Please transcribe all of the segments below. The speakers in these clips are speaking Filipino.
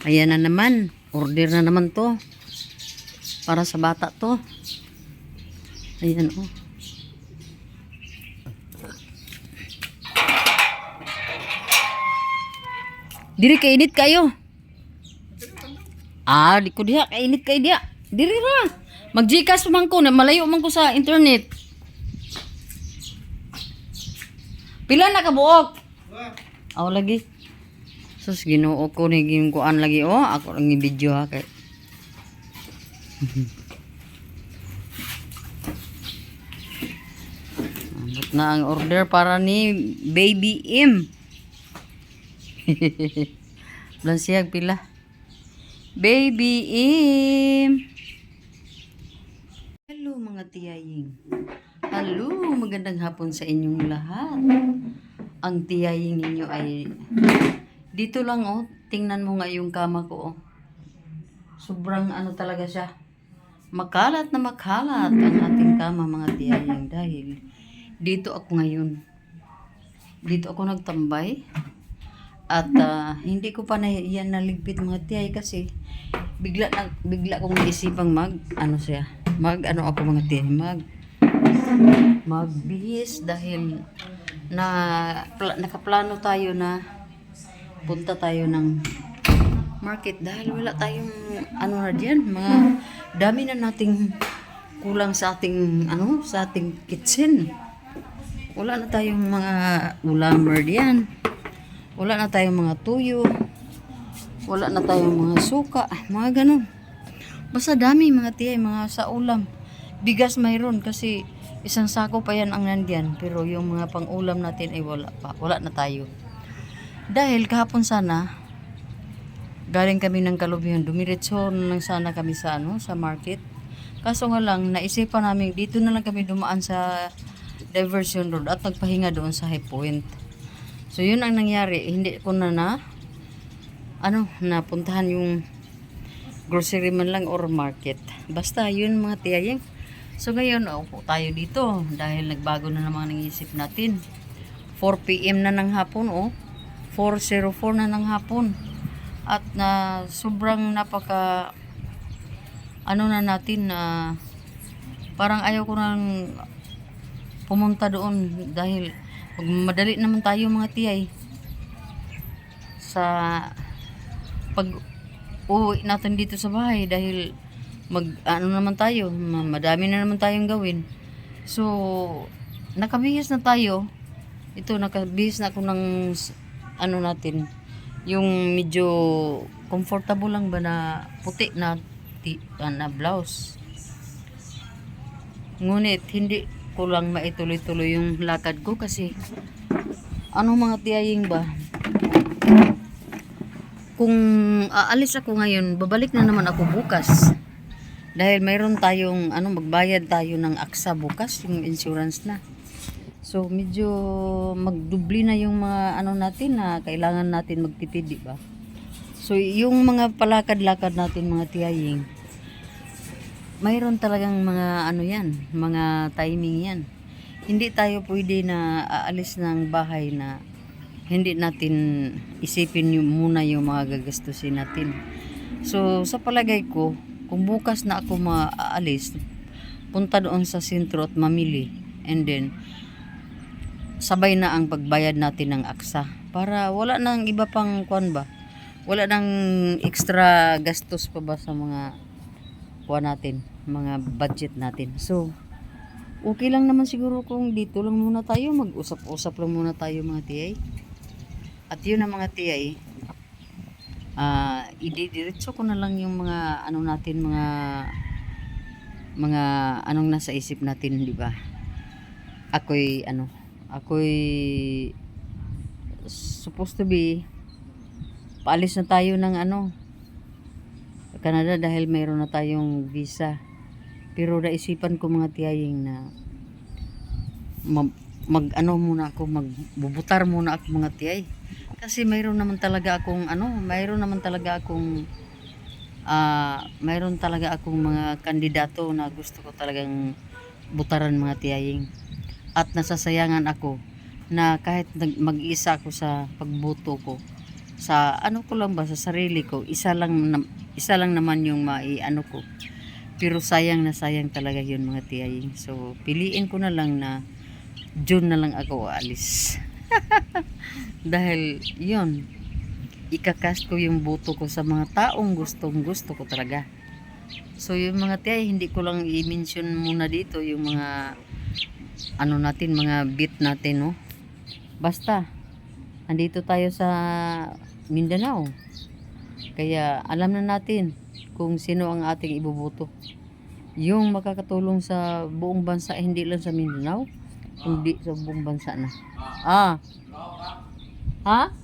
Ayan na naman. Order na naman to. Para sa bata to. Ayan oh. Diri kainit kayo. Di ko diha. Kainit kayo diha. Diri ra. Mag-Gcash man ko. Malayo man ko sa internet. Pila na kabuok? Aw lagi. Sus Ginoo ko ni ginkuan lagi oh. Ako lang i-video ha kay. Ambot na ang order para ni Baby M. Blansiyag pila. Baby M. Hello mga tiyaying. Hello, magandang hapon sa inyong lahat. Ang tiyaying ninyo ay dito lang oh. Tingnan mo nga yung kama ko oh. Sobrang ano talaga siya. Makalat na makalat ang ating kama mga tiyaying dahil dito ako ngayon. Dito ako nagtambay. At hindi ko pa na yan naligpit mga tiyay kasi bigla kong naisipang ako mga tiyay magbihis dahil nakaplano tayo na punta tayo ng market dahil wala tayong na diyan mga dami na nating kulang sa ating sa ating kitchen. Wala na tayong mga ulamer diyan. Wala na tayong mga tuyo. Wala na tayong mga suka. Mga ganun. Basta dami mga tiyay, mga sa ulam. Bigas mayroon kasi isang sako pa yan ang nandyan. Pero yung mga pang-ulam natin ay wala pa. Wala na tayo. Dahil kahapon sana, galing kami ng Kalubihan. Dumiretso na lang sana kami sa sa market. Kaso nga lang, naisipan namin, dito na lang kami dumaan sa Diversion Road at nagpahinga doon sa High Point. So yun ang nangyari, hindi ko napuntahan yung grocery man lang or market. Basta yun mga tiyayeng. So ngayon, upo tayo dito dahil nagbago na naman ang isip natin. 4 PM na ng hapon 4:04 na ng hapon. At sobrang napaka na natin na parang ayaw ko nang pumunta doon dahil madali naman tayo mga tiyay sa pag uwi natin dito sa bahay dahil naman tayo, madami na naman tayong gawin. So nakabihis na tayo. Nakabihis na ako ng natin yung medyo comfortable lang ba na puti na blouse. Ngunit hindi ko lang maituloy-tuloy yung lakad ko kasi mga tiyaying ba, kung aalis ako ngayon, babalik na naman ako bukas dahil mayroon tayong magbayad tayo ng aksa bukas, yung insurance na. So medyo magdubli na yung mga natin na kailangan natin magtipid, di ba? So yung mga palakad-lakad natin mga tiyaying, mayroon talagang mga mga timing yan. Hindi tayo pwede na aalis ng bahay na hindi natin isipin muna yung mga gagastusin natin. So sa palagay ko, kung bukas na ako maaalis, punta doon sa sentro at mamili, and then sabay na ang pagbayad natin ng aksa para wala nang iba pang wala nang extra gastos pa ba sa mga natin, mga budget natin. So okay lang naman siguro kung dito lang muna tayo, mag-usap-usap lang muna tayo mga tiyay. At yun ang mga tiyay, ididiretso ko na lang yung mga natin, mga anong nasa isip natin, di ba? Ako'y supposed to be paalis na tayo ng Canada dahil mayroon na tayong visa. Pero naisipan ko mga tiyaying na magbubutar muna ako mga tiyay. Kasi mayroon naman talaga akong mayroon talaga akong mga kandidato na gusto ko talagang butaran mga tiyaying. At nasasayangan ako na kahit mag-isa ako sa pagboto ko, Sa ano ko lang ba, sa sarili ko, isa lang naman yung ano ko. Pero sayang na sayang talaga yun mga tiyay. So, piliin ko na lang na June na lang ako aalis. Dahil yun, ikakast ko yung boto ko sa mga taong gustong gusto ko talaga. So, yung mga tiyay, hindi ko lang i-mention muna dito yung mga ano natin, mga beat natin, no? Basta, andito tayo sa Mindanao. Kaya alam na natin kung sino ang ating iboboto. Yung makakatulong sa buong bansa, hindi lang sa Mindanao, kundi sa buong bansa na. Ah, ha?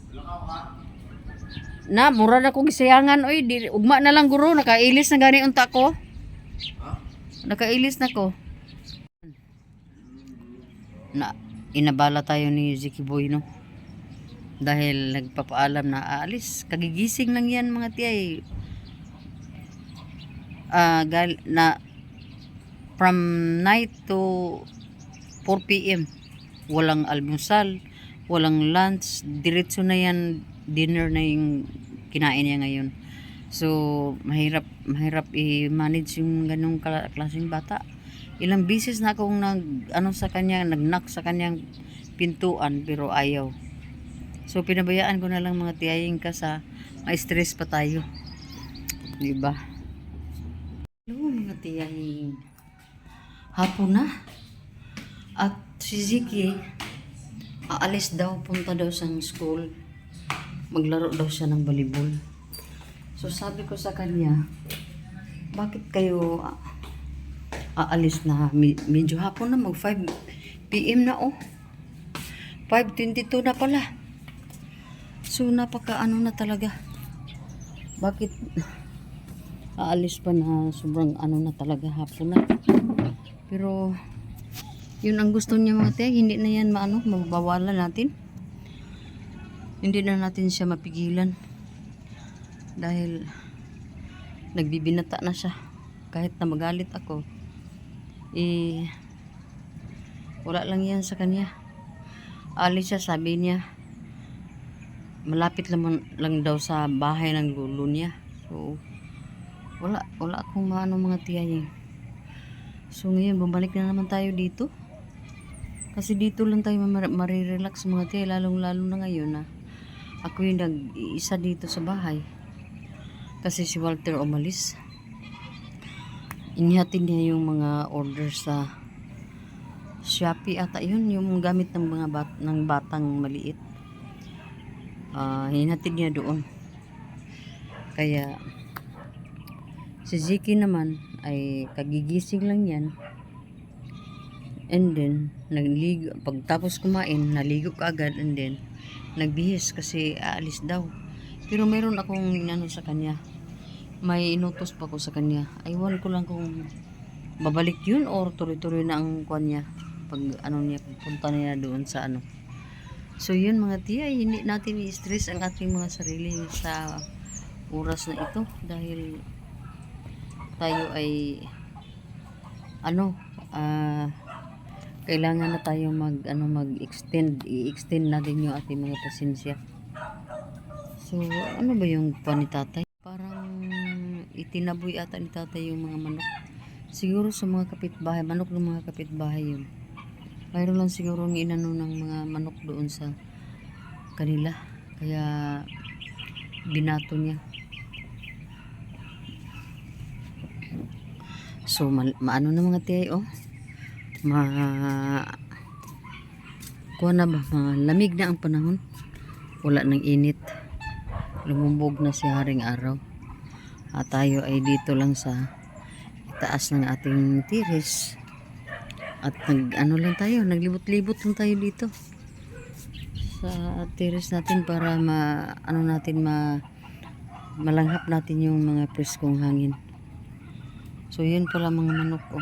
Na, mura na kong isayangan. Oy, ugma na lang guro. Nakailis na gani unta ko. Nakailis na ko. Na, inabala tayo ni Ziki Boy, no? Dahil nagpapaalam na aalis. Kagigising lang yan mga tiyay. Na from night to 4 p.m. Walang almusal, walang lunch, diretso na yan, dinner na yung kinain niya ngayon. So, mahirap i-manage yung ganong klaseng bata. Ilang bisis na akong nag-knock sa kanyang pintuan, pero ayaw. So, pinabayaan ko na lang mga tiyaying ka sa ma-stress pa tayo. Diba? Hello mga tiyaying. Hapon na. At si Ziki, aalis daw, punta daw sa school. Maglaro daw siya ng volleyball. So sabi ko sa kanya, bakit kayo aalis na? Medyo hapon na, mag 5 p.m. na oh. 5:22 na pala. So napaka ano na talaga. Bakit aalis pa na sobrang ano na talaga, hapon na. Pero yun ang gusto niya mga tiyak, hindi na yan mabawalan natin. Hindi na natin siya mapigilan. Dahil nagbibinata na siya. Kahit na magalit ako, wala lang yan sa kanya. Alis siya, sabi niya, malapit lang daw sa bahay ng lolo niya. So, wala akong mga tiyay. So, ngayon, bumalik na naman tayo dito. Kasi dito lang tayo marirelax mga tiyay, lalong-lalo na ngayon na ako yung nag-iisa dito sa bahay. Kasi si Walter umalis. Inihatid niya yung mga order sa Shopee ata yun, yung gamit ng mga batang maliit. Hinatid niya doon. Kaya si Ziki naman ay kagigising lang yan. And then, nagligo. Pagtapos kumain, naligo ka agad. And then, nagbihis kasi aalis daw. Pero meron akong inano sa kanya. May inutos pa ko sa kanya. Aywan ko lang kung babalik yun or tuloy-tuloy na ang kwan niya. Pag niya, punta niya doon sa ano. So, yun mga tiya, hindi natin i-stress ang ating mga sarili sa oras na ito. Dahil tayo ay kailangan na tayo mag-extend. I-extend natin yung ating mga pasensya. So, ano ba yung pan ni tatay? Parang itinaboy ata ni tatay yung mga manok. Siguro sa mga kapitbahay, manok ng mga kapitbahay yun. Mayroon lang siguro ng inano ng mga manok doon sa kanila. Kaya binato niya. So, maano na mga tiyay, oh. Kuha na ba? Malamig na ang panahon. Wala nang init. Lumubog na si haring araw. At tayo ay dito lang sa itaas ng ating tiris. At lang tayo, naglibot-libot lang tayo dito sa tiris natin para malanghap natin yung mga preskong hangin. So yun pala mga manok ko.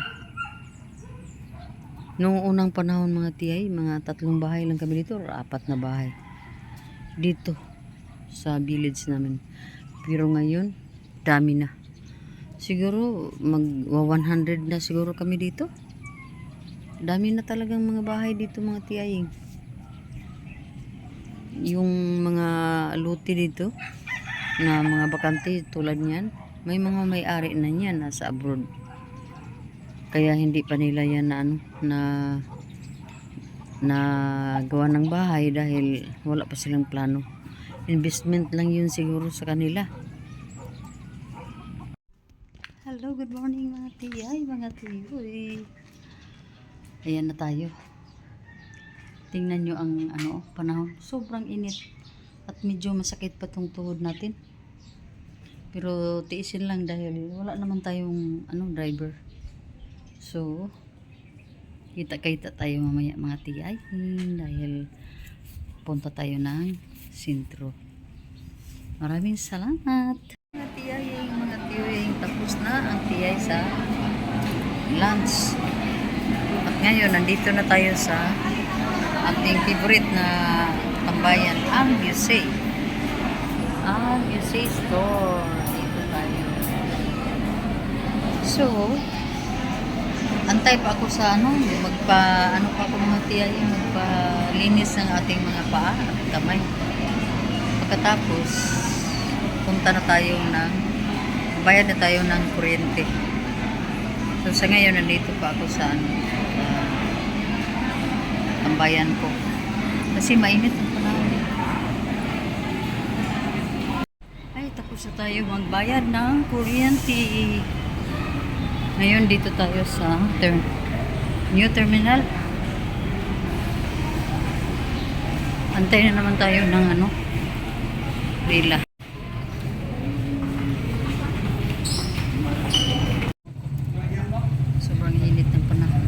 Noong unang panahon mga tiyay, mga 3 bahay lang kami dito, or 4 na bahay dito sa village namin. Pero ngayon, dami na. Siguro mag 100 na siguro kami dito. Dami na talagang mga bahay dito mga tiyaying. yung mga luti dito na mga bakante tulad niyan, may mga may-ari na niyan nasa abroad. Kaya hindi pa nila yan na ano na gawa ng bahay dahil wala pa silang plano. Investment lang yun siguro sa kanila. Hello, good morning mga tiyay, mga tiyoy. Ayan na tayo. Tingnan nyo ang ano, panahon. Sobrang init. At medyo masakit pa tong tuhod natin. Pero tiisin lang dahil wala naman tayong ano, driver. So, kita-kita tayo mamaya mga tiyay. Dahil punta tayo ng sentro. Maraming salamat. Mga tiyay, tapos na ang tiyay sa lunch. At ngayon, nandito na tayo sa ating favorite na tambayan, ang USA. Ang USA store. Dito tayo. So, antay pa ako sa ano, ano pa ako mga tiyay, magpalinis ng ating mga paa at kamay. Pagkatapos, punta na tayo bayad na tayo ng kuryente. So, sa ngayon, nandito pa ako sa ano, tambayan ko. Kasi mainit ang panahon. Ay, tapos na tayo magbayad ng kuryente. Ngayon, dito tayo sa new terminal. Antay na naman tayo ng ano, rila. Sobrang init ng panahon.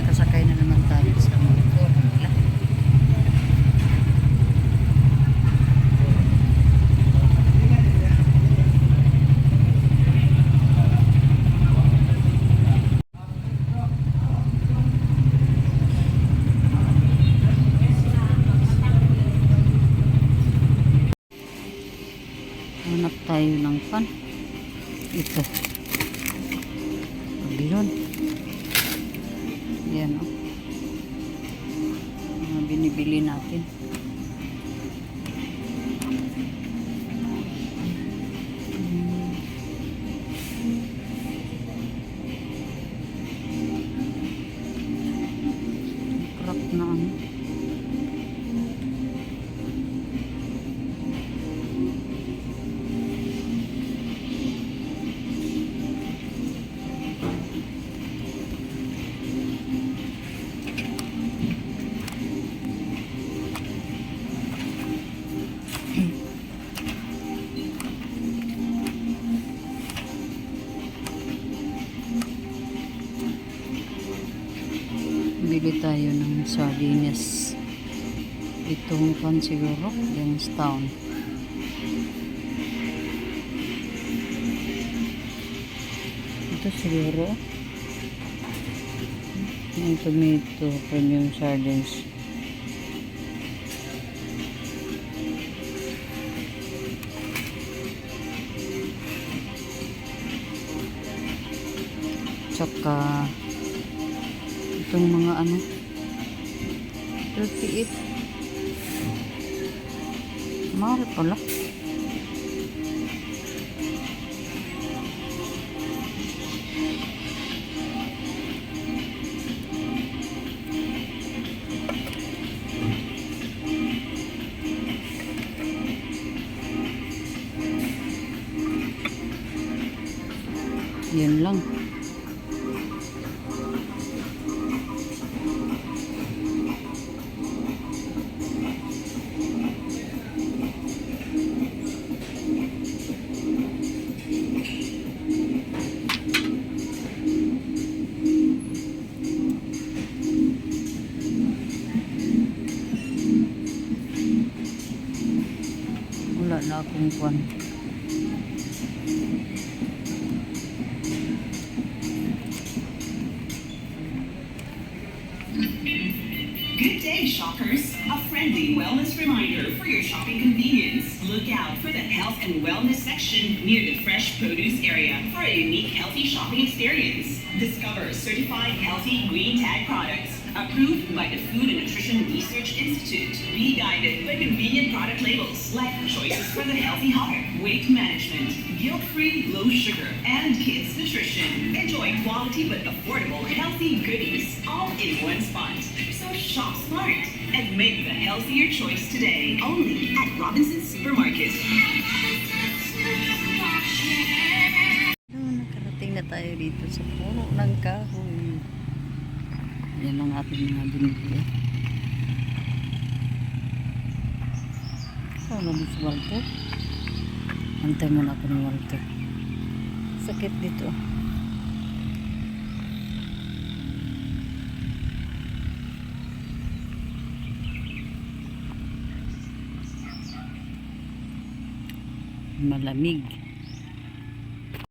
Nakasakay na naman tayo sa motor nila. Hanap tayo ng pan. Ito. Bilon. Yan o. Mga binibili natin. Crap na ano. Bili tayo ng sardines. Itong pan siguro, Youngstown. Ito siguro. Yung tomato, premium sardines. Tsaka itong mga ano 38 mahal pala. Yan lang. Wala na akong kwan. Good day, shoppers. A friendly wellness reminder for your shopping convenience. Look out for the health and wellness section near the fresh produce area for a unique healthy shopping experience. Discover certified healthy green tag products Approved by the Food and Nutrition Research Institute. Be guided by convenient product labels like choices for the healthy heart, weight management, guilt-free, low sugar, and kids nutrition. Enjoy quality but affordable healthy goodies all in one spot. So shop smart and make the healthier choice today. Only at Robinson's Supermarket. Nakarating na tayo dito sa puno ng kahoy. Yan ang ating mga binili. Ano ba si Walter? Antay mo na ako ng Walter. Sakit dito. Malamig.